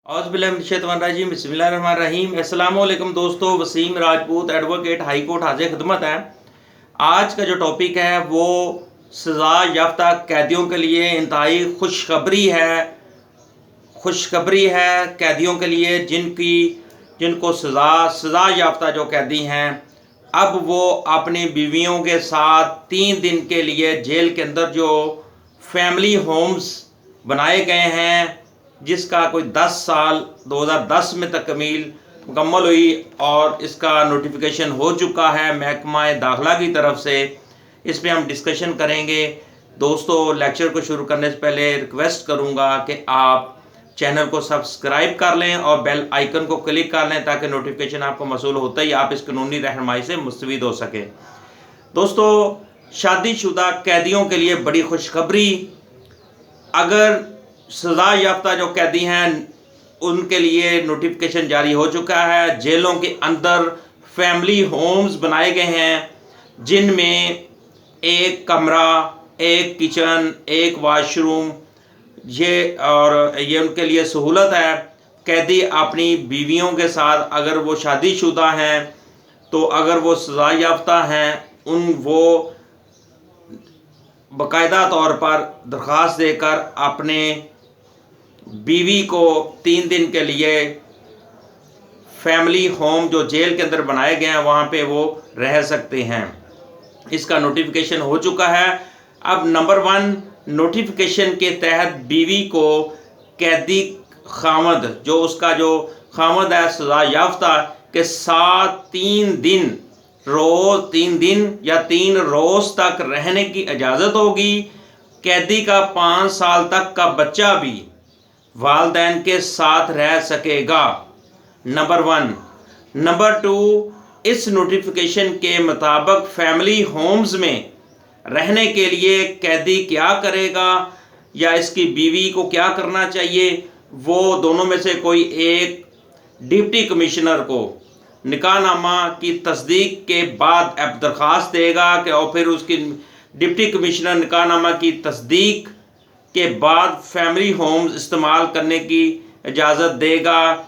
औज़ुबिल्लाहि बिस्मिल्लाहिर्रहमानिर्रहीम। अस्सलामुअलैकुम दोस्तों, Waseem Rajput advocate high court हाजिर खिदमत है। आज का जो टॉपिक है वो सज़ा याफ्ता कैदियों के लिए इंतहाई खुशखबरी है कैदियों के लिए जिनको सज़ा याफ्ता जो कैदी हैं, अब वो अपनी बीवियों के साथ 3 दिन के लिए जेल के अंदर जो फैमिली होम्स बनाए गए हैं, जिसका कोई 10 साल 2010 में तकमील मुकम्मल हुई और इसका नोटिफिकेशन हो चुका है महकमा दाखिला की तरफ से। इस पर हम डिस्कशन करेंगे। दोस्तों, लेक्चर को शुरू करने से पहले रिक्वेस्ट करूंगा कि आप चैनल को सब्सक्राइब कर लें और बेल आइकन को क्लिक कर लें ताकि नोटिफिकेशन आपको मौसूल होता ही आप इस कानूनी रहनुमाई से मुस्तफ़ीद हो सकें। दोस्तों, शादीशुदा कैदियों के लिए बड़ी खुशखबरी। अगर सज़ा याफ्ता जो कैदी हैं उनके लिए नोटिफिकेशन जारी हो चुका है। जेलों के अंदर फैमिली होम्स बनाए गए हैं जिनमें एक कमरा, एक किचन, एक वाशरूम, ये उनके लिए सहूलत है। कैदी अपनी बीवियों के साथ, अगर वो शादीशुदा हैं तो अगर वो सज़ा याफ्ता हैं, वो बाकायदा तौर पर दरख्वास्त देकर अपने बीवी को 3 दिन के लिए फैमिली होम जो जेल के अंदर बनाए गए हैं वहाँ पे वो रह सकते हैं। इसका नोटिफिकेशन हो चुका है। अब नंबर 1 नोटिफिकेशन के तहत बीवी को कैदी खामद जो खामद है सज़ा याफ्ता के साथ 3 दिन या 3 रोज़ तक रहने की इजाज़त होगी। कैदी का 5 साल तक का बच्चा भी वालिदैन के साथ रह सकेगा। नंबर 1। नंबर 2, इस नोटिफिकेशन के मुताबिक फैमिली होम्स में रहने के लिए कैदी क्या करेगा या इसकी बीवी को क्या करना चाहिए, वो दोनों में से कोई एक डिप्टी कमिश्नर को निकाहनामा की तस्दीक के बाद दरख्वास्त देगा कि और फिर उसकी डिप्टी कमिश्नर निकाहनामा की तस्दीक के बाद फैमिली होम्स इस्तेमाल करने की इजाज़त देगा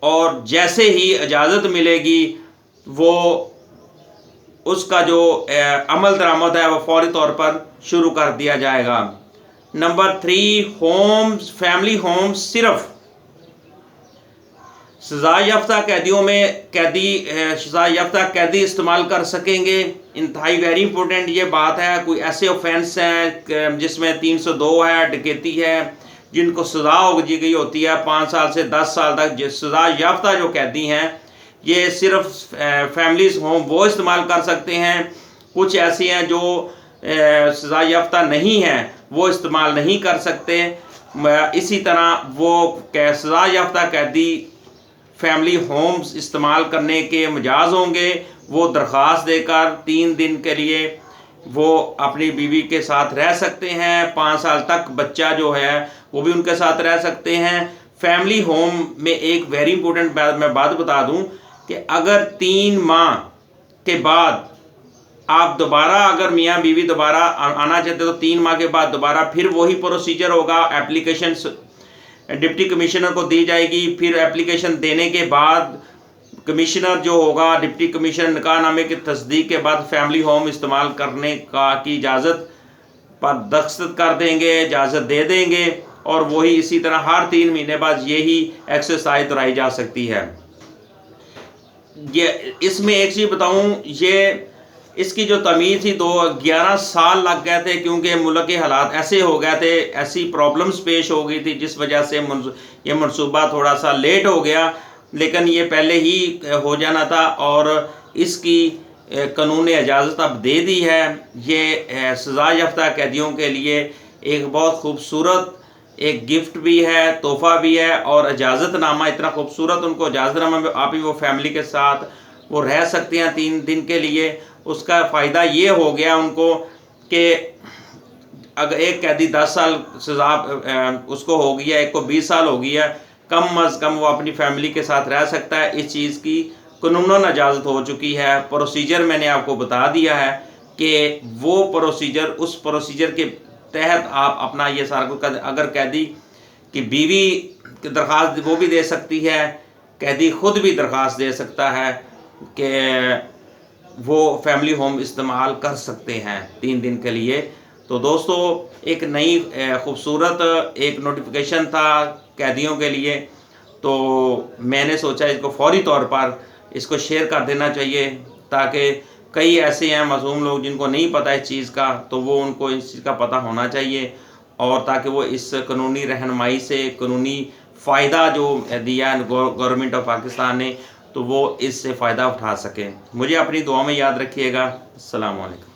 और जैसे ही इजाज़त मिलेगी वो उसका जो अमल दरामद है वो फौरी तौर पर शुरू कर दिया जाएगा। नंबर 3, फैमिली होम्स सिर्फ सज़ा याफ्ता कैदियों में सज़ा याफ्ता कैदी इस्तेमाल कर सकेंगे। इंतहाई वेरी इंपॉर्टेंट ये बात है। कोई ऐसे ऑफेंस हैं जिसमें 302 है, डकैती है, जिनको सज़ा हो दी गई होती है 5 साल से 10 साल तक। सज़ा याफ्ता जो कैदी हैं ये सिर्फ फैमिलीज होम वो इस्तेमाल कर सकते हैं। कुछ ऐसी हैं जो सज़ा याफ्ता नहीं हैं वो इस्तेमाल नहीं कर सकते। इसी तरह वो सज़ा याफ्ता कैदी फैमिली होम्स इस्तेमाल करने के मजाज होंगे। वो दरख्वास्त देकर 3 दिन के लिए वो अपनी बीवी के साथ रह सकते हैं। 5 साल तक बच्चा जो है वो भी उनके साथ रह सकते हैं। फैमिली होम में एक वेरी इंपॉर्टेंट मैं बात बता दूं कि अगर 3 माह के बाद आप दोबारा अगर मियाँ बीवी दोबारा आना चाहते तो 3 माह के बाद दोबारा फिर वही प्रोसीजर होगा। एप्लीकेशन डिप्टी कमिश्नर को दी जाएगी। फिर एप्लीकेशन देने के बाद कमिश्नर जो होगा, डिप्टी कमिश्नर निकाहनामे की तस्दीक के बाद फैमिली होम इस्तेमाल करने की इजाज़त पर दस्तखत कर देंगे, इजाज़त दे देंगे और वही इसी तरह हर 3 महीने बाद यही एक्सरसाइज दोहराई जा सकती है। ये इसमें एक चीज़ बताऊँ, ये इसकी जो तमीज़ थी 11 साल लग गए थे क्योंकि मुल्क के हालात ऐसे हो गए थे, ऐसी प्रॉब्लम्स पेश हो गई थी जिस वजह से ये मनसूबा थोड़ा सा लेट हो गया, लेकिन ये पहले ही हो जाना था और इसकी कानून ने इजाज़त अब दे दी है। ये सज़ा याफ्ता कैदियों के लिए एक बहुत खूबसूरत एक गिफ्ट भी है, तोहफ़ा भी है और इजाज़तनामा इतना खूबसूरत उनको इजाज़तनामा में आप ही वो फैमिली के साथ वो रह सकते हैं 3 दिन के लिए। उसका फ़ायदा ये हो गया उनको कि अगर एक कैदी 10 साल सज़ा उसको हो गई है, एक को 20 साल हो गई है, कम अज़ कम वो अपनी फैमिली के साथ रह सकता है। इस चीज़ की कानूनन इजाज़त हो चुकी है। प्रोसीजर मैंने आपको बता दिया है कि वो उस प्रोसीजर के तहत आप अपना ये सारा कुछ अगर कैदी कि बीवी درخواست وہ بھی دے سکتی ہے، قیدی خود بھی درخواست دے سکتا ہے کہ وہ فیملی ہوم استعمال کر سکتے ہیں 3 دن کے لیے۔ تو دوستو ایک نئی خوبصورت ایک نوٹیفیکیشن تھا قیدیوں کے لیے، تو میں نے سوچا اس کو فوری طور پر اس کو شیئر کر دینا چاہیے، تاکہ کئی ایسے ہیں معصوم لوگ جن کو نہیں پتہ اس چیز کا، تو وہ ان کو اس چیز کا پتہ ہونا چاہیے، اور تاکہ وہ اس قانونی رہنمائی سے قانونی فائدہ جو دیا ہے گورنمنٹ آف پاکستان نے، تو وہ اس سے فائدہ اٹھا سکیں۔ مجھے اپنی دعا میں یاد رکھیے گا۔ السلام علیکم۔